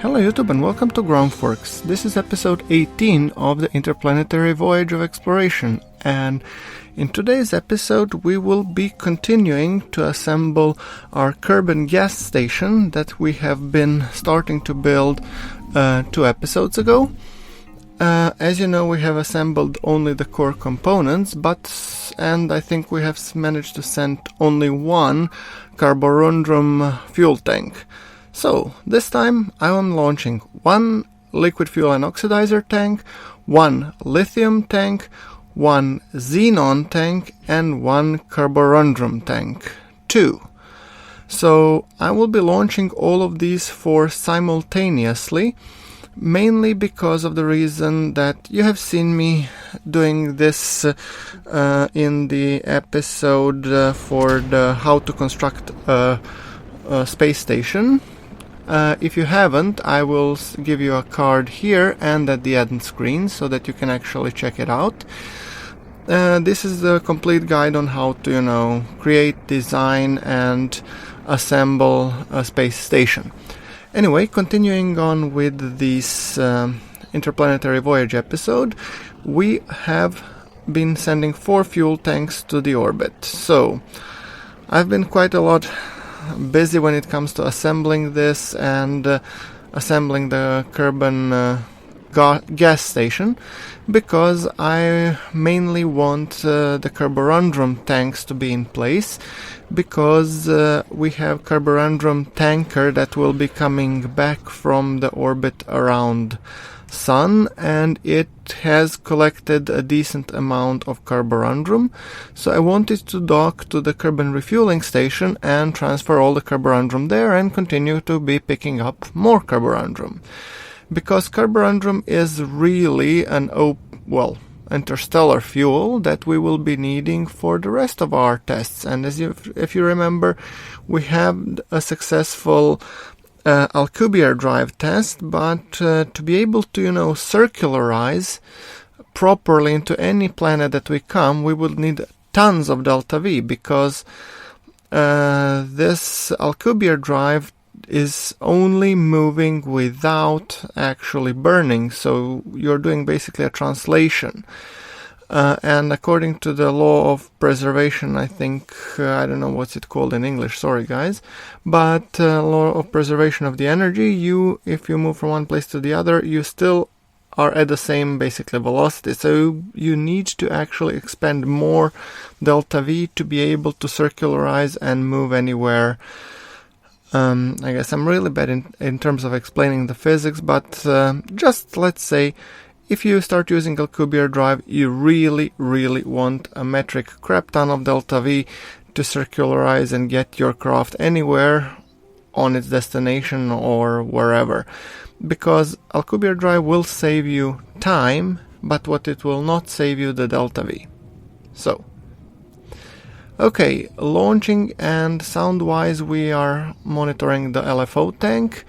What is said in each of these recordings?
Hello YouTube and welcome to GrunfWorks. This is episode 18 of the Interplanetary Voyage of Exploration, and in today's episode we will be continuing to assemble our Kerbin Gas Station that we have been starting to build 2 episodes ago. As you know, we have assembled only the core components, and I think we have managed to send only one carborundrum fuel tank. So, this time I am launching one liquid fuel and oxidizer tank, one lithium tank, one xenon tank, and one carborundrum tank, 2. So, I will be launching all of these 4 simultaneously, mainly because of the reason that you have seen me doing this in the episode for the how to construct a space station. If you haven't, I will give you a card here and at the end screen so that you can actually check it out. This is the complete guide on how to, create, design and assemble a space station. Anyway, continuing on with this Interplanetary Voyage episode, we have been sending 4 fuel tanks to the orbit. So, I've been quite a lot busy when it comes to assembling this and assembling the Kerbin Gas Station, because I mainly want the carborundrum tanks to be in place, because we have carborundrum tanker that will be coming back from the orbit around Sun, and it has collected a decent amount of carborundrum, so I wanted to dock to the Kerbin refueling station and transfer all the carborundrum there and continue to be picking up more carborundrum. Because carborundrum is really an interstellar fuel that we will be needing for the rest of our tests. And if you remember, we had a successful Alcubierre drive test, but to be able to, circularize properly into any planet that we come, we will need tons of delta V, because this Alcubierre drive is only moving without actually burning, so you're doing basically a translation. And according to the law of preservation, I think, I don't know what's it called in English, sorry guys, but law of preservation of the energy, if you move from one place to the other, you still are at the same basically velocity, so you need to actually expend more delta V to be able to circularize and move anywhere. I guess I'm really bad in terms of explaining the physics, but just let's say if you start using Alcubierre drive, you really want a metric crap ton of delta V to circularize and get your craft anywhere on its destination or wherever. Because Alcubierre drive will save you time, but what it will not save you the delta V. So, okay, launching, and sound-wise we are monitoring the LFO tank.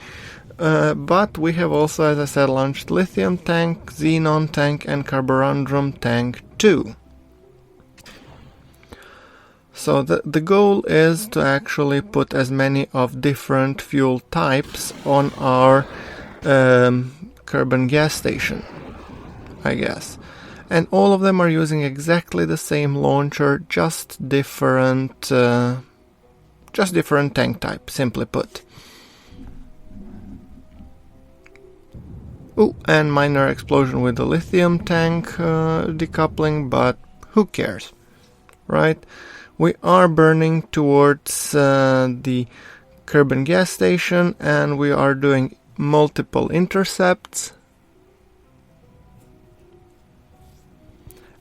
But we have also, as I said, launched lithium tank, xenon tank and carborundrum tank 2. So the goal is to actually put as many of different fuel types on our Kerbin Gas Station, I guess. And all of them are using exactly the same launcher, just different tank type, simply put. Oh, and minor explosion with the lithium tank decoupling, but who cares, right? We are burning towards the Kerbin Gas Station, and we are doing multiple intercepts.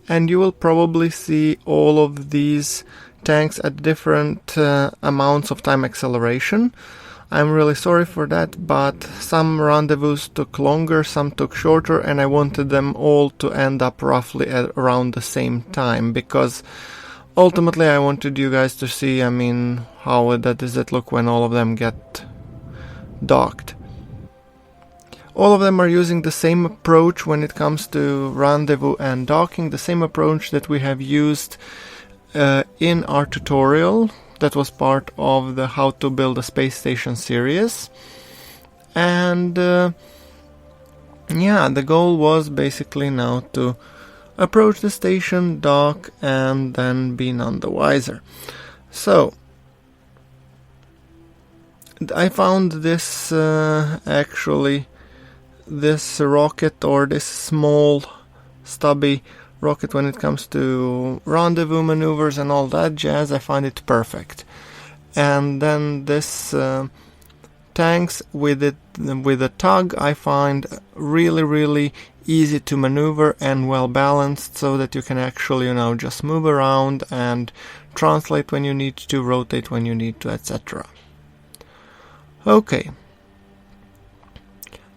And you will probably see all of these tanks at different amounts of time acceleration. I'm really sorry for that, but some rendezvous took longer, some took shorter, and I wanted them all to end up roughly at around the same time, because ultimately I wanted you guys to see, how does it look when all of them get docked. All of them are using the same approach when it comes to rendezvous and docking, the same approach that we have used in our tutorial that was part of the How to Build a Space Station series. And yeah, the goal was basically now to approach the station, dock, and then be none the wiser. So I found this this rocket, or this small stubby rocket, when it comes to rendezvous maneuvers and all that jazz, I find it perfect. And then this tanks with a tug, I find really easy to maneuver and well balanced, so that you can actually, just move around and translate when you need to, rotate when you need to, etc. Okay,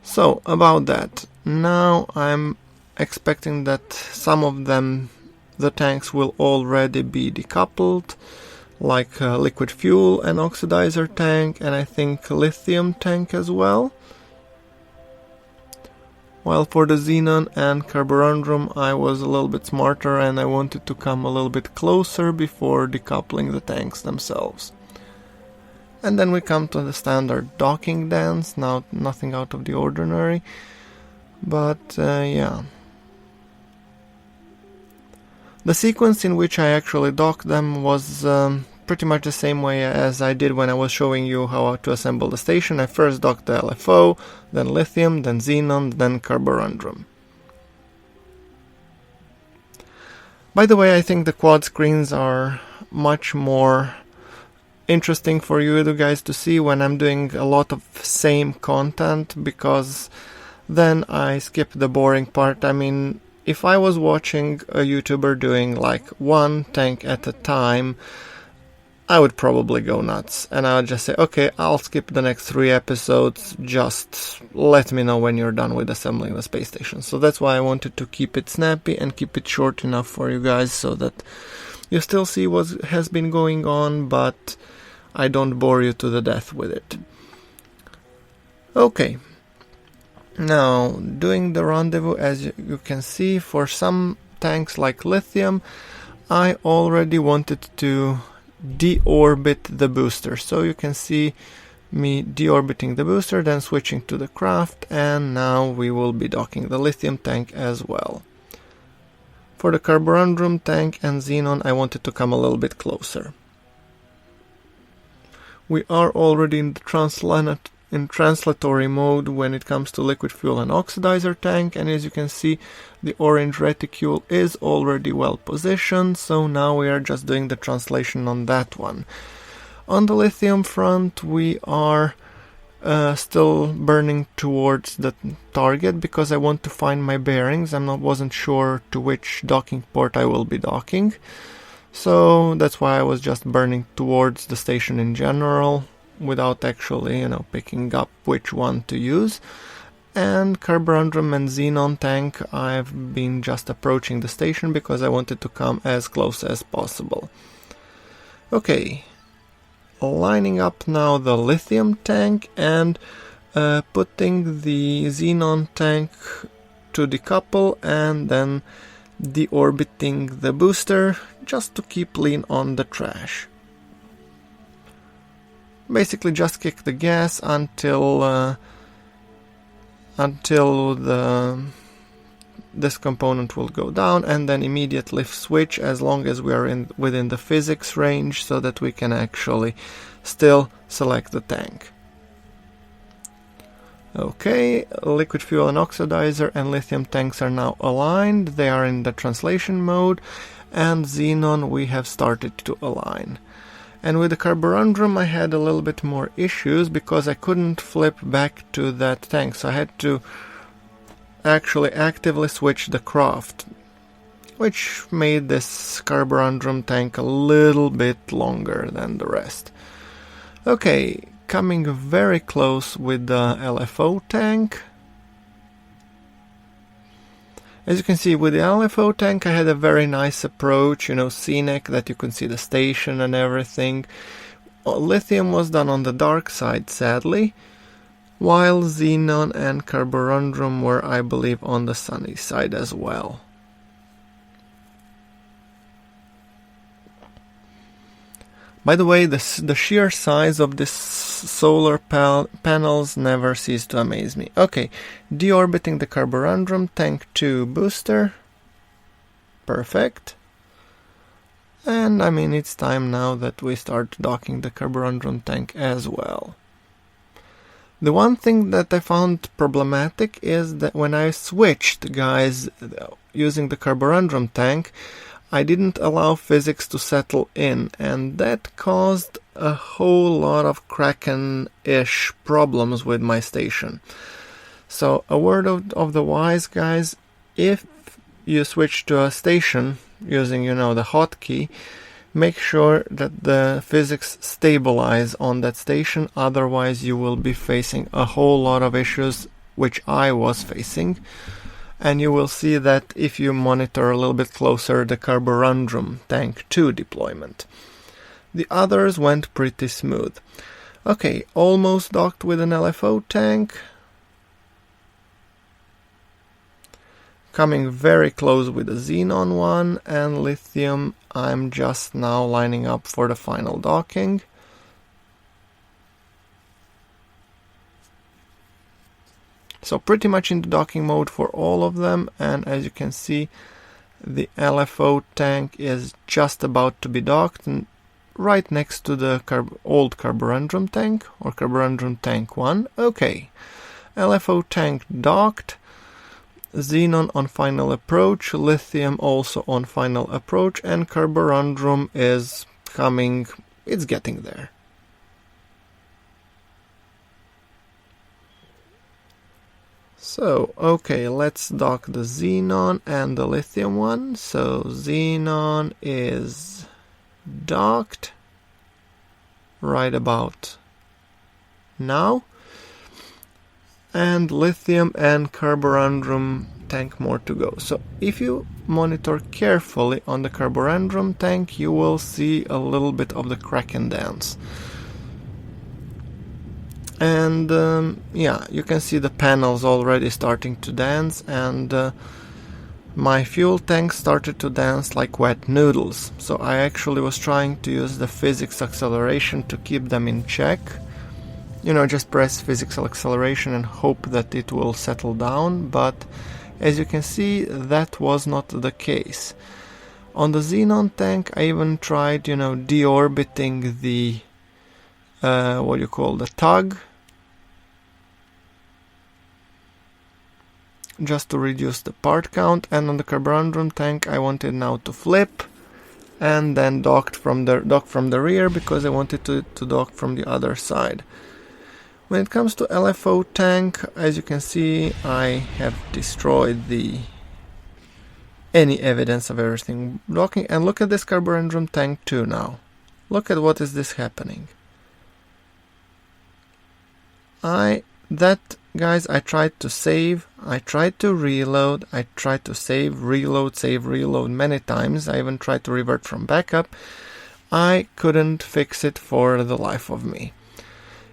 so about that, now I'm expecting that some of them, the tanks, will already be decoupled, like liquid fuel and oxidizer tank, and I think lithium tank as well. While for the xenon and carborundrum, I was a little bit smarter and I wanted to come a little bit closer before decoupling the tanks themselves. And then we come to the standard docking dance, now nothing out of the ordinary, but yeah. The sequence in which I actually docked them was pretty much the same way as I did when I was showing you how to assemble the station. I first docked the LFO, then lithium, then xenon, then carborundrum. By the way, I think the quad screens are much more interesting for you guys to see when I'm doing a lot of same content, because then I skip the boring part. I mean, if I was watching a YouTuber doing like one tank at a time, I would probably go nuts, and I would just say, okay, I'll skip the next 3 episodes, just let me know when you're done with assembling the space station. So that's why I wanted to keep it snappy and keep it short enough for you guys, so that you still see what has been going on, but I don't bore you to the death with it. Okay, now doing the rendezvous, as you can see, for some tanks like lithium, I already wanted to deorbit the booster. So you can see me deorbiting the booster, then switching to the craft, and now we will be docking the lithium tank as well. For the carborundrum tank and xenon, I wanted to come a little bit closer. We are already in the translatory mode when it comes to liquid fuel and oxidizer tank, and as you can see, the orange reticule is already well positioned, so now we are just doing the translation on that one. On the lithium front, we are still burning towards the target, because I want to find my bearings. Wasn't sure to which docking port I will be docking, so that's why I was just burning towards the station in general, without actually, picking up which one to use. And carborundrum and xenon tank, I've been just approaching the station because I wanted to come as close as possible. Okay, lining up now the lithium tank and putting the xenon tank to decouple, and then deorbiting the booster just to keep lean on the trash. Basically just kick the gas until this component will go down, and then immediate lift switch as long as we are within the physics range, so that we can actually still select the tank. Okay, liquid fuel and oxidizer and lithium tanks are now aligned. They are in the translation mode, and xenon we have started to align. And with the carborundrum I had a little bit more issues, because I couldn't flip back to that tank, so I had to actually actively switch the craft, which made this carborundrum tank a little bit longer than the rest. Okay, coming very close with the LFO tank. As you can see, with the LFO tank I had a very nice approach, scenic, that you can see the station and everything. Lithium was done on the dark side, sadly, while xenon and carborundrum were, I believe, on the sunny side as well. By the way, the sheer size of this solar panels never cease to amaze me. Okay, deorbiting the carborundrum tank 2 booster. Perfect. And I mean, it's time now that we start docking the carborundrum tank as well. The one thing that I found problematic is that when I switched, guys, using the carborundrum tank, I didn't allow physics to settle in, and that caused a whole lot of Kraken-ish problems with my station. So, a word of the wise, guys, if you switch to a station using, the hotkey, make sure that the physics stabilize on that station, otherwise you will be facing a whole lot of issues, which I was facing. And you will see that if you monitor a little bit closer the carborundrum tank 2 deployment. The others went pretty smooth. Okay, almost docked with an LFO tank. Coming very close with the xenon one, and lithium I'm just now lining up for the final docking. So pretty much in the docking mode for all of them, and as you can see, the LFO tank is just about to be docked, and right next to the old carborundrum tank, or carborundrum tank 1. Okay, LFO tank docked. Xenon on final approach, lithium also on final approach, and carborundrum is coming, it's getting there. So, okay, let's dock the xenon and the lithium one. So, xenon is docked right about now. And lithium and carborundrum tank more to go. So if you monitor carefully on the carborundrum tank, you will see a little bit of the Kraken dance. And yeah, you can see the panels already starting to dance, and my fuel tank started to dance like wet noodles. So I actually was trying to use the physics acceleration to keep them in check. Just press physics acceleration and hope that it will settle down, but as you can see, that was not the case. On the xenon tank, I even tried, deorbiting the, the tug, just to reduce the part count, and on the carborundrum tank, I wanted now to flip, and then dock from the rear, because I wanted to dock from the other side. When it comes to LFO tank, as you can see, I have destroyed any evidence of everything docking. And look at this carborundrum tank 2 now. Look at what is this happening. Guys, I tried to save, I tried to reload, I tried to save, reload many times. I even tried to revert from backup. I couldn't fix it for the life of me.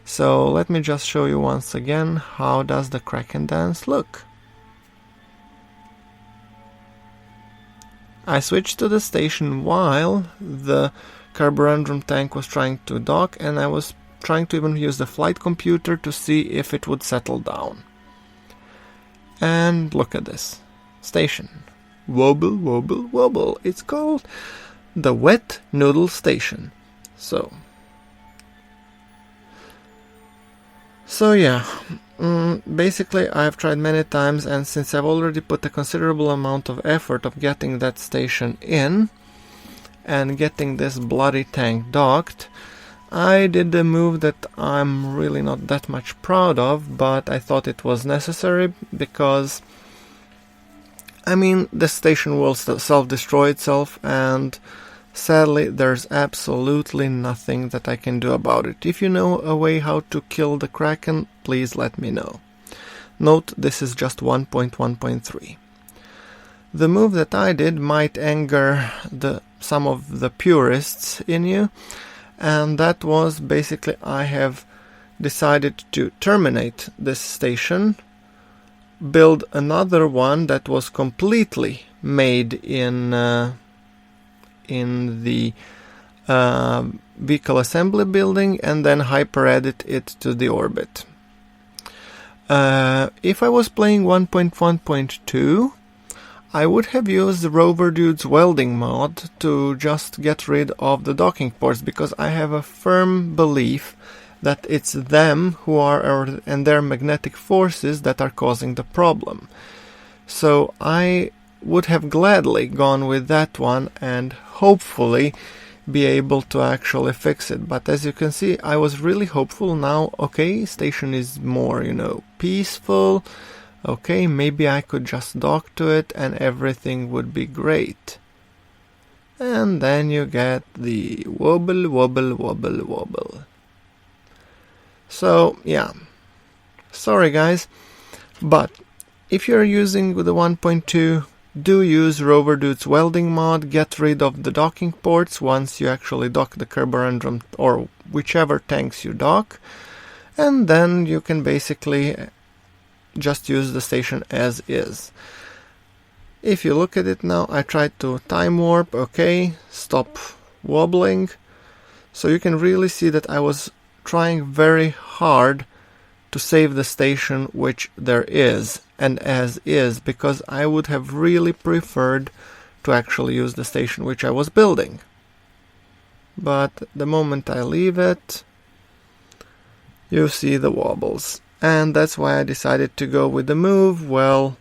So let me just show you once again how does the Kraken dance look. I switched to the station while the carborundrum tank was trying to dock, and I was trying to even use the flight computer to see if it would settle down. And look at this station. Wobble, wobble, wobble. It's called the Wet Noodle Station. So yeah, basically I've tried many times, and since I've already put a considerable amount of effort of getting that station in and getting this bloody tank docked, I did a move that I'm really not that much proud of, but I thought it was necessary because, the station will self-destroy itself, and sadly, there's absolutely nothing that I can do about it. If you know a way how to kill the Kraken, please let me know. Note, this is just 1.1.3. The move that I did might anger some of the purists in you, and that was basically I have decided to terminate this station, build another one that was completely made in the vehicle assembly building and then hyper-edit it to the orbit. If I was playing 1.1.2, I would have used the Rover Dude's welding mod to just get rid of the docking ports, because I have a firm belief that it's them who are, and their magnetic forces, that are causing the problem. So I would have gladly gone with that one and hopefully be able to actually fix it. But as you can see, I was really hopeful. Now, okay, station is more, peaceful. Okay, maybe I could just dock to it and everything would be great. And then you get the wobble, wobble, wobble, wobble. So, yeah. Sorry guys, but if you're using the 1.2, do use Rover Dude's welding mod. Get rid of the docking ports once you actually dock the carborundum or whichever tanks you dock, and then you can basically just use the station as is. If you look at it now, I tried to time warp, okay, stop wobbling. So you can really see that I was trying very hard to save the station which there is and as is, because I would have really preferred to actually use the station which I was building. But the moment I leave it, you see the wobbles. And that's why I decided to go with the move. Well,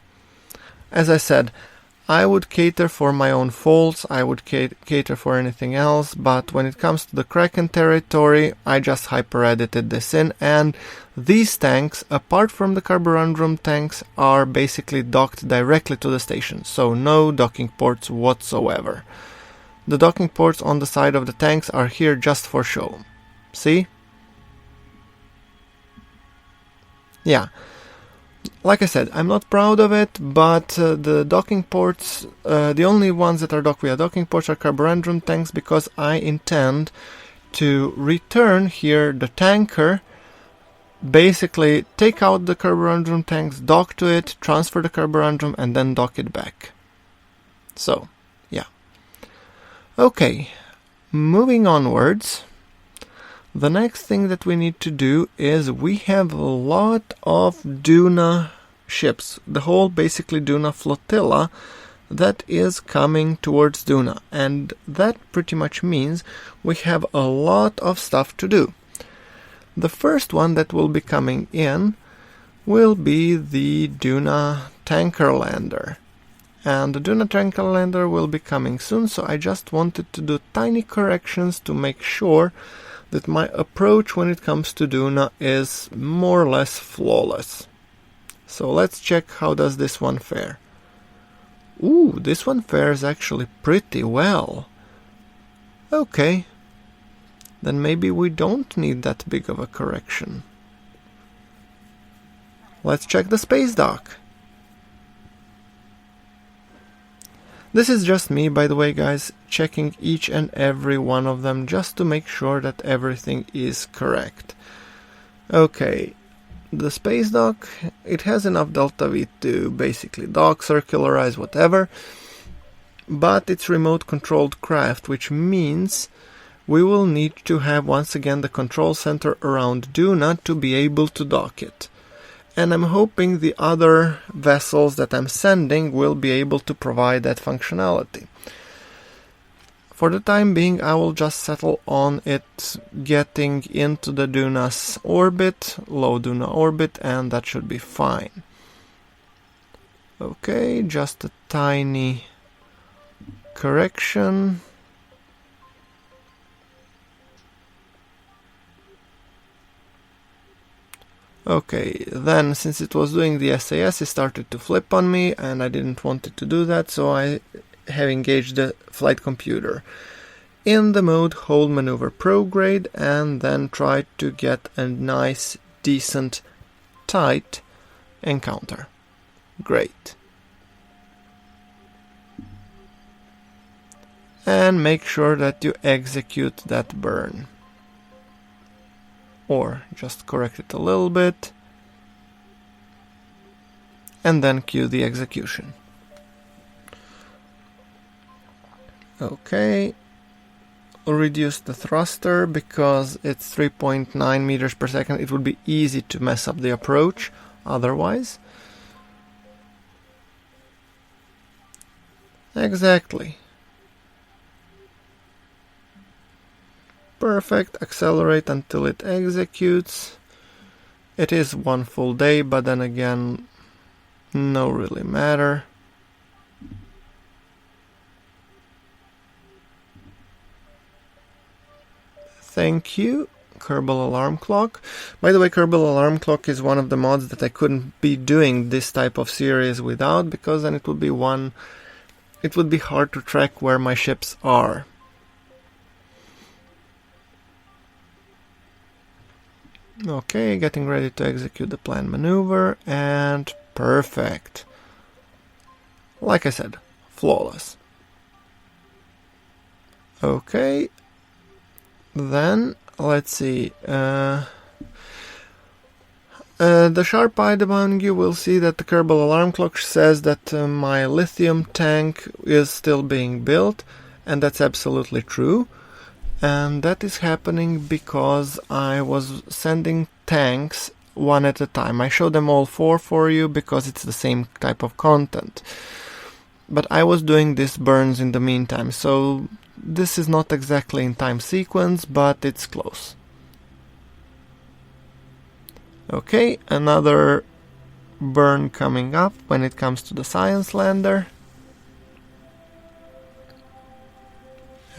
as I said, I would cater for my own faults, I would cater for anything else, but when it comes to the Kraken territory, I just hyper-edited this in, and these tanks, apart from the carborundum tanks, are basically docked directly to the station, so no docking ports whatsoever. The docking ports on the side of the tanks are here just for show. See? Yeah. Like I said, I'm not proud of it, but the docking ports, the only ones that are docked via docking ports are carborundum tanks, because I intend to return here the tanker, basically take out the carborundum tanks, dock to it, transfer the carborundum, and then dock it back. So, yeah. Okay, moving onwards. The next thing that we need to do is we have a lot of Duna ships, the whole basically Duna flotilla that is coming towards Duna, and that pretty much means we have a lot of stuff to do. The first one that will be coming in will be the Duna tanker lander, and the Duna tanker lander will be coming soon, so I just wanted to do tiny corrections to make sure that my approach when it comes to Duna is more or less flawless. So let's check how does this one fare. Ooh, this one fares actually pretty well. Okay, then maybe we don't need that big of a correction. Let's check the space dock. This is just me, by the way, guys, checking each and every one of them just to make sure that everything is correct. Okay, the space dock, it has enough delta V to basically dock, circularize, whatever, but it's remote controlled craft, which means we will need to have once again the control center around Duna to be able to dock it. And I'm hoping the other vessels that I'm sending will be able to provide that functionality. For the time being, I will just settle on it getting into the Duna's orbit, low Duna orbit, and that should be fine. Okay, just a tiny correction. Okay, then since it was doing the SAS, it started to flip on me, and I didn't want it to do that, so I have engaged the flight computer in the mode hold maneuver prograde, and then tried to get a nice, decent, tight encounter. Great. And make sure that you execute that burn. Or just correct it a little bit, and then cue the execution. Okay, reduce the thruster because it's 3.9 meters per second. It would be easy to mess up the approach otherwise. Exactly. Perfect. Accelerate until it executes. It is one full day, but then again, no really matter. Thank you, Kerbal Alarm Clock. By the way, Kerbal Alarm Clock is one of the mods that I couldn't be doing this type of series without, because then it would be hard to track where my ships are. Okay, getting ready to execute the planned maneuver, and perfect. Like I said, flawless. Okay. Then, let's see, the sharp-eyed among you will see that the Kerbal Alarm Clock says that my lithium tank is still being built, and that's absolutely true. And that is happening because I was sending tanks one at a time. I show them all four for you because it's the same type of content. But I was doing these burns in the meantime, so this is not exactly in time sequence, but it's close. Okay, another burn coming up when it comes to the science lander.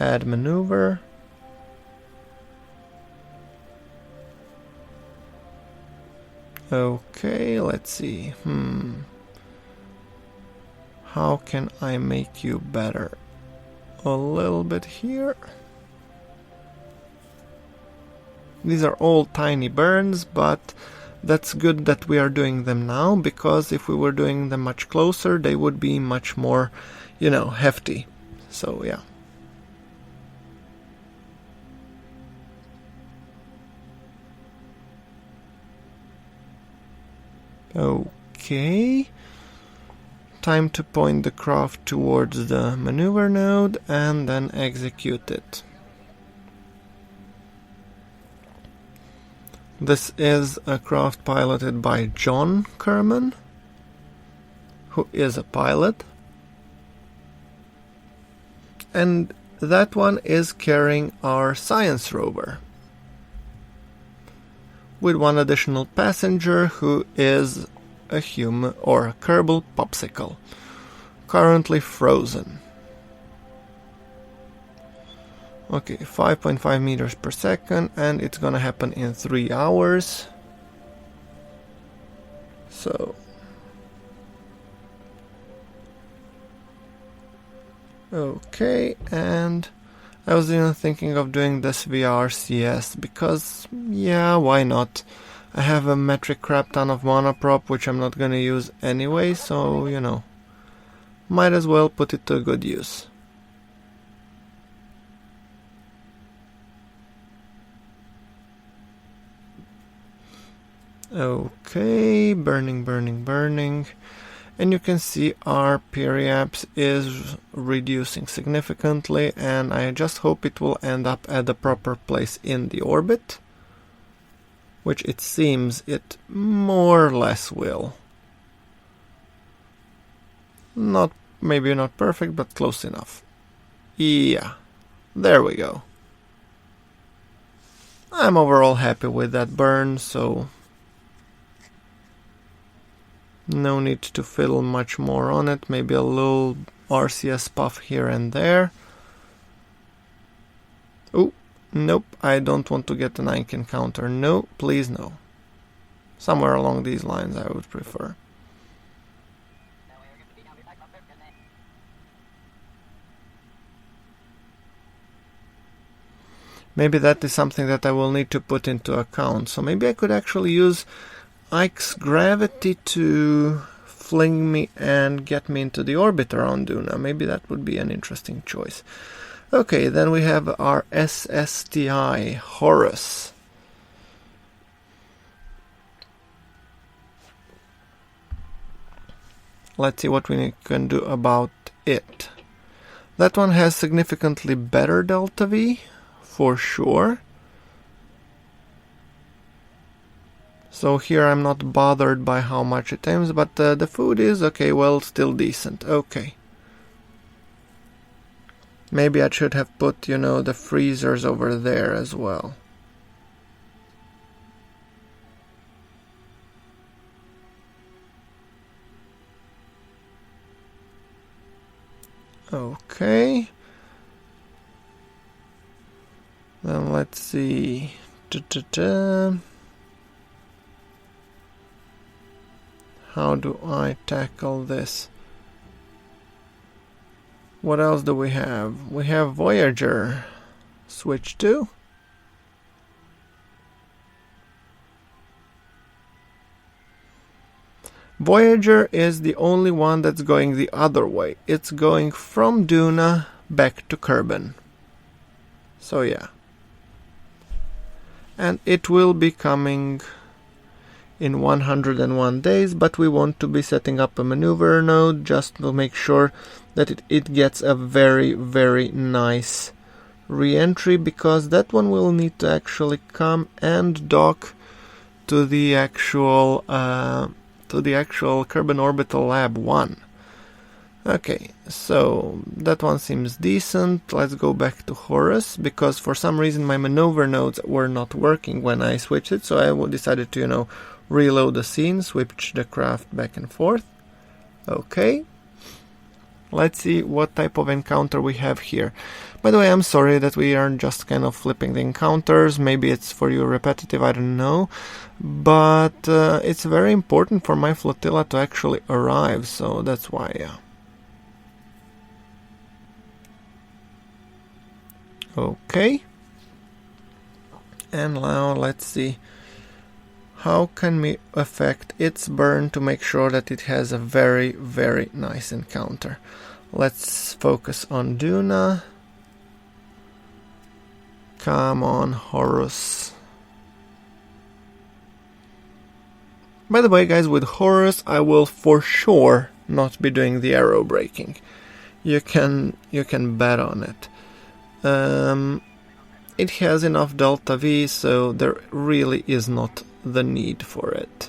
Add maneuver. Okay, let's see. How can I make you better? A little bit here. These are all tiny burns, but that's good that we are doing them now, because if we were doing them much closer, they would be much more, hefty. So, yeah. Okay. Time to point the craft towards the maneuver node and then execute it. This is a craft piloted by John Kerman, who is a pilot. And that one is carrying our science rover, with one additional passenger who is a human or a Kerbal popsicle, currently frozen. Okay, 5.5 meters per second, and it's gonna happen in 3 hours. So, okay, and I was even thinking of doing this via RCS because, yeah, why not? I have a metric crap ton of monoprop which I'm not gonna use anyway, so, might as well put it to good use. Okay, burning. And you can see our periaps is reducing significantly, and I just hope it will end up at the proper place in the orbit, which it seems it more or less will. Maybe not perfect, but close enough. Yeah, there we go. I'm overall happy with that burn, so no need to fiddle much more on it. Maybe a little RCS puff here and there. Oh, nope, I don't want to get an Ike encounter. No, please no. Somewhere along these lines I would prefer. Maybe that is something that I will need to put into account. So maybe I could actually use Ike's gravity to fling me and get me into the orbit around Duna. Maybe that would be an interesting choice. Okay, then we have our SSTI, Horus. Let's see what we can do about it. That one has significantly better delta V, for sure. So here I'm not bothered by how much it aims, but the food is okay, well, still decent. Okay. Maybe I should have put, the freezers over there as well. Okay. Then let's see. How do I tackle this? What else do we have? We have Voyager. Switch to. Voyager is the only one that's going the other way. It's going from Duna back to Kerbin. So yeah. And it will be coming in 101 days, but we want to be setting up a maneuver node just to make sure that it gets a very, very nice re-entry, because that one will need to actually come and dock to the actual Kerbin Orbital Lab 1. Okay, so that one seems decent. Let's go back to Horus, because for some reason my maneuver nodes were not working when I switched it, so I decided to, reload the scene, switch the craft back and forth. Okay. Let's see what type of encounter we have here. By the way, I'm sorry that we are just kind of flipping the encounters. Maybe it's for you repetitive, I don't know. But it's very important for my flotilla to actually arrive, so that's why, yeah. Okay. And now let's see. How can we affect its burn to make sure that it has a very, very nice encounter? Let's focus on Duna. Come on, Horus. By the way, guys, with Horus, I will for sure not be doing the arrow braking. You can bet on it. It has enough delta V, so there really is not the need for it.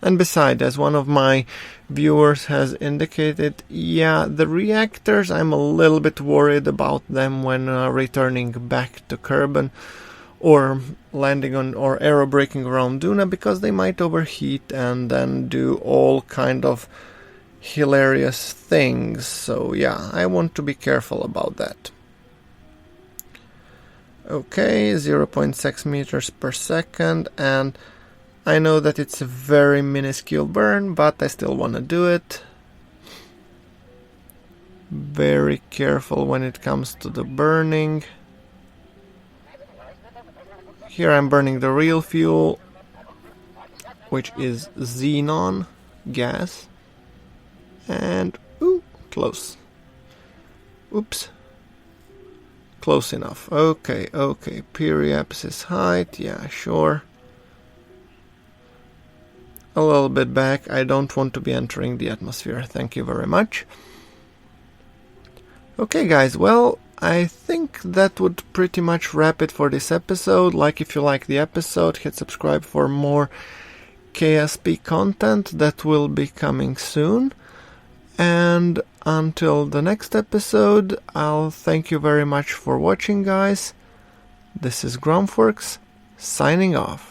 And besides, as one of my viewers has indicated, yeah, the reactors, I'm a little bit worried about them when returning back to Kerbin or landing on or aerobraking around Duna, because they might overheat and then do all kind of hilarious things. So yeah, I want to be careful about that. Okay, 0.6 meters per second, and I know that it's a very minuscule burn, but I still want to do it. Very careful when it comes to the burning. Here I'm burning the real fuel, which is xenon gas. And, ooh, close. Oops. Close enough. Okay. Periapsis height, yeah, sure. A little bit back. I don't want to be entering the atmosphere. Thank you very much. Okay, guys, well, I think that would pretty much wrap it for this episode. If you like the episode, hit subscribe for more KSP content that will be coming soon. And until the next episode, I'll thank you very much for watching, guys. This is GrunfWorks, signing off.